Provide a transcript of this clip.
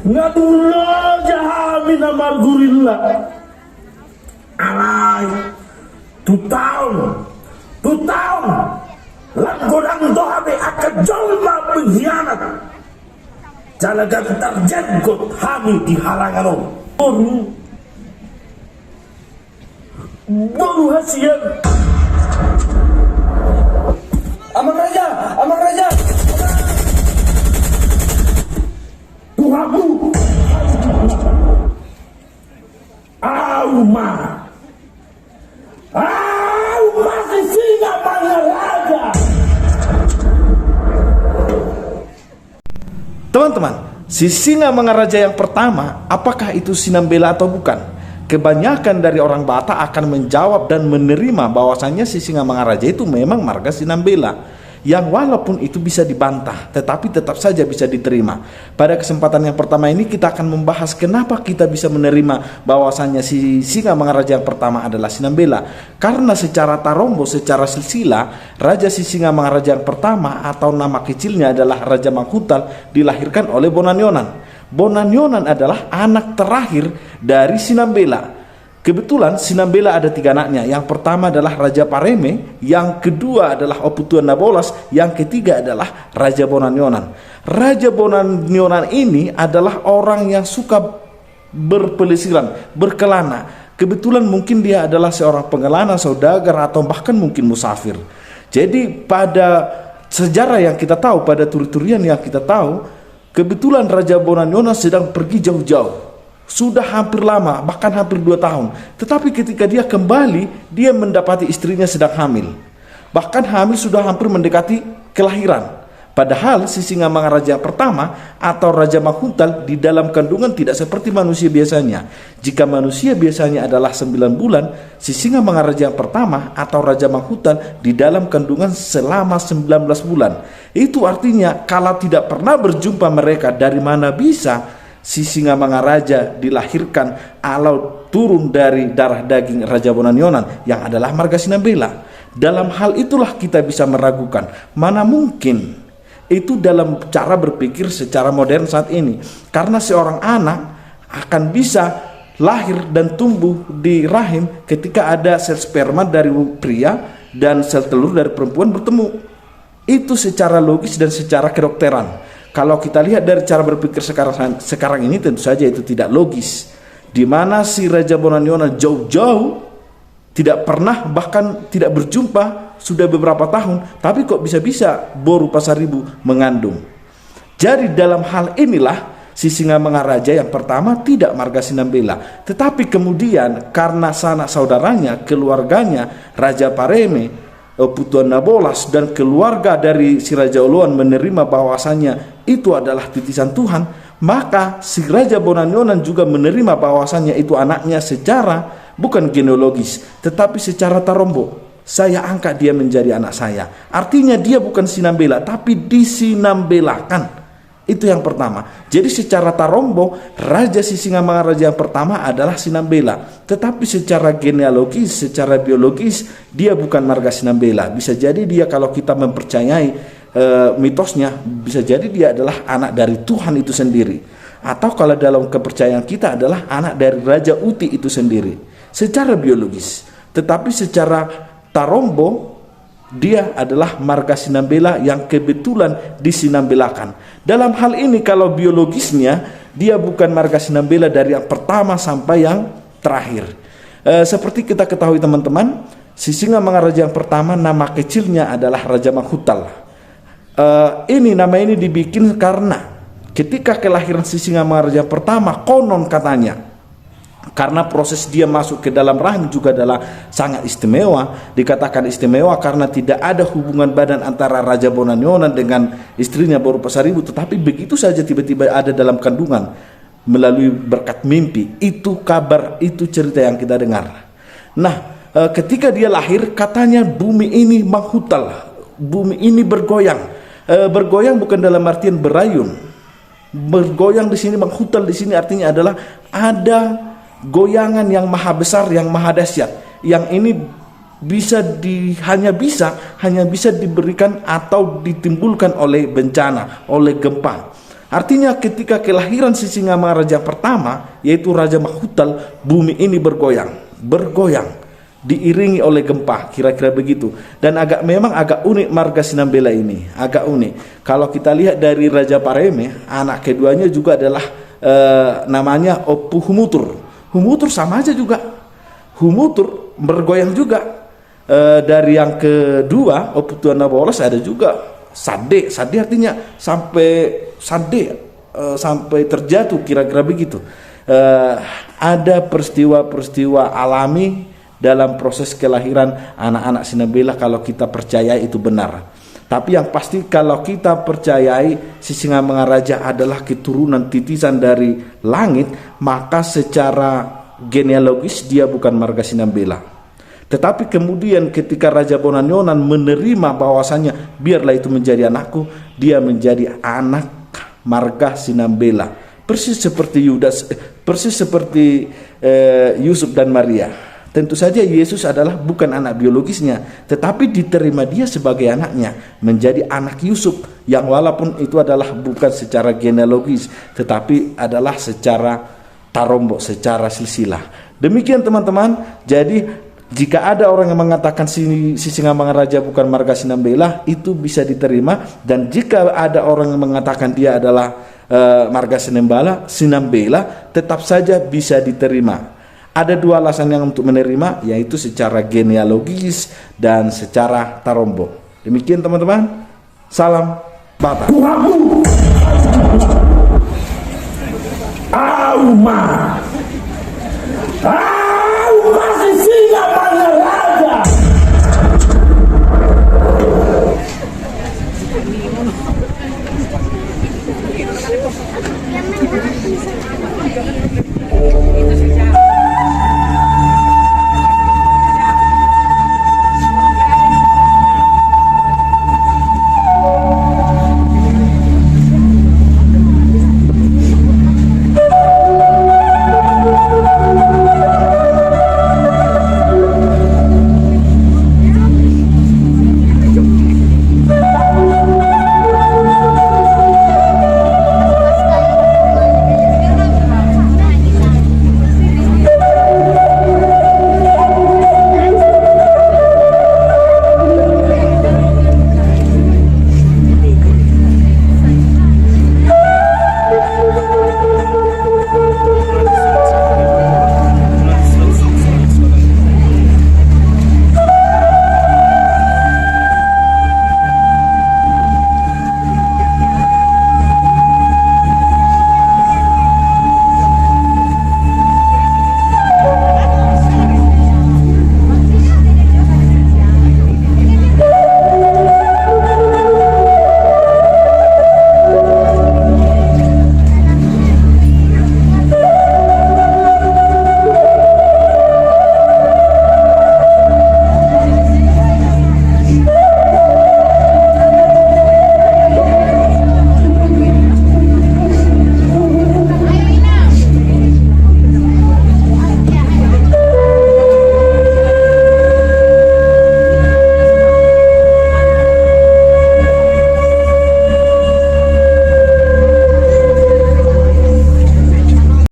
ngadullah jahamina margurilla alai tu tahun lan godang dohabe akan jolma pengkhianat jalagan terjenggot hamil di halangan baru hasil Amang Raja Tuhamu Auma singa mangaraja. Teman-teman, si singa mangaraja yang pertama, apakah itu Sinambela atau bukan? Kebanyakan dari orang Batak akan menjawab dan menerima bahwasannya si singa mangaraja itu memang marga Sinambela, yang walaupun itu bisa dibantah tetapi tetap saja bisa diterima. Pada kesempatan yang pertama ini kita akan membahas kenapa kita bisa menerima bahwasannya si singa mangaraja yang pertama adalah Sinambela. Karena secara tarombo, secara silsilah, Raja si singa mangaraja yang pertama atau nama kecilnya adalah Raja Manghutal dilahirkan oleh Bonanyonan. Bonanyonan adalah anak terakhir dari Sinambela. Kebetulan Sinambela ada 3 anaknya. Yang pertama adalah Raja Pareme, yang kedua adalah Oputuan Nabolas, yang ketiga adalah Raja Bonanyonan. Raja Bonanyonan ini adalah orang yang suka berpelesiran, berkelana. Kebetulan mungkin dia adalah seorang pengelana, saudagar, atau bahkan mungkin musafir. Jadi pada sejarah yang kita tahu, pada turi-turian yang kita tahu, kebetulan Raja Bonanyonan sedang pergi jauh-jauh. Sudah hampir lama, bahkan hampir 2 tahun. Tetapi ketika dia kembali, dia mendapati istrinya sedang hamil. Bahkan hamil sudah hampir mendekati kelahiran. Padahal si singa mangaraja pertama atau Raja Manghutal di dalam kandungan tidak seperti manusia biasanya. Jika manusia biasanya adalah 9 bulan, si singa mangaraja yang pertama atau Raja Manghutal di dalam kandungan selama 19 bulan. Itu artinya kalau tidak pernah berjumpa mereka, dari mana bisa si singa mangaraja dilahirkan atau turun dari darah daging Raja Bonanyonan yang adalah marga Sinambela. Dalam hal itulah kita bisa meragukan, mana mungkin itu dalam cara berpikir secara modern saat ini. Karena seorang anak akan bisa lahir dan tumbuh di rahim ketika ada sel sperma dari pria dan sel telur dari perempuan bertemu. Itu secara logis dan secara kedokteran. Kalau kita lihat dari cara berpikir sekarang ini, tentu saja itu tidak logis. Di mana si Raja Bonanyonan jauh-jauh tidak pernah, bahkan tidak berjumpa sudah beberapa tahun, tapi kok bisa-bisa Boru Pasaribu mengandung. Jadi dalam hal inilah si singa mangaraja yang pertama tidak marga Sinambela. Tetapi kemudian karena sanak saudaranya, keluarganya, Raja Pareme, Oputuan Nabolas, dan keluarga dari si Raja Uluan menerima bahwasannya itu adalah titisan Tuhan, maka si Raja Bonanyonan juga menerima bahwasannya itu anaknya secara bukan genealogis tetapi secara tarombo. Saya angkat dia menjadi anak saya. Artinya dia bukan Sinambela tapi disinambelakan. Itu yang pertama. Jadi secara tarombo Raja si singa mangaraja yang pertama adalah Sinambela, tetapi secara genealogis, secara biologis dia bukan marga Sinambela. Bisa jadi dia, kalau kita mempercayai mitosnya, bisa jadi dia adalah anak dari Tuhan itu sendiri, atau kalau dalam kepercayaan kita adalah anak dari Raja Uti itu sendiri secara biologis. Tetapi secara tarombo dia adalah marga Sinambela yang kebetulan disinambelakan. Dalam hal ini kalau biologisnya dia bukan marga Sinambela dari yang pertama sampai yang terakhir. Seperti kita ketahui teman-teman, si singa mangaraja yang pertama nama kecilnya adalah Raja Manghutal. Ini nama ini dibikin karena ketika kelahiran si singa mangaraja yang pertama, konon katanya karena proses dia masuk ke dalam rahim juga adalah sangat istimewa. Dikatakan istimewa karena tidak ada hubungan badan antara Raja Bonanyonan dengan istrinya Boru Pasaribu, tetapi begitu saja tiba-tiba ada dalam kandungan melalui berkat mimpi. Itu kabar, itu cerita yang kita dengar. Nah, ketika dia lahir katanya bumi ini manghutal, bumi ini bergoyang. Bergoyang bukan dalam artian berayun. Bergoyang di sini, manghutal di sini artinya adalah ada goyangan yang maha besar, yang maha dahsyat, yang ini hanya bisa diberikan atau ditimbulkan oleh bencana, oleh gempa. Artinya ketika kelahiran Sisingamangaraja pertama, yaitu Raja Makhutal, bumi ini bergoyang, diiringi oleh gempa, kira-kira begitu. Dan memang agak unik marga Sinambela ini, agak unik. Kalau kita lihat dari Raja Pareme, anak keduanya juga adalah namanya Opu Humutur. Humutur sama aja juga, Humutur bergoyang juga. Dari yang kedua Opu Tuan Nabolas ada juga Sade artinya sampai terjatuh, kira-kira begitu. Ada peristiwa-peristiwa alami dalam proses kelahiran anak-anak Sinambela kalau kita percaya itu benar. Tapi yang pasti kalau kita percayai Sisingamangaraja adalah keturunan titisan dari langit, maka secara genealogis dia bukan marga Sinambela. Tetapi kemudian ketika Raja Bonanyonan menerima bahwasannya biarlah itu menjadi anakku, dia menjadi anak marga Sinambela. Persis seperti Yusuf dan Maria. Tentu saja Yesus adalah bukan anak biologisnya, tetapi diterima dia sebagai anaknya, menjadi anak Yusuf, yang walaupun itu adalah bukan secara genealogis, tetapi adalah secara tarombok, secara silsilah. Demikian teman-teman. Jadi jika ada orang yang mengatakan Sisingamangaraja bukan marga Sinambela, itu bisa diterima. Dan jika ada orang yang mengatakan dia adalah marga Sinambela, tetap saja bisa diterima. Ada dua alasan yang untuk menerima, yaitu secara genealogis dan secara tarombok. Demikian teman-teman. Salam Batak. Auma Singamangaraja.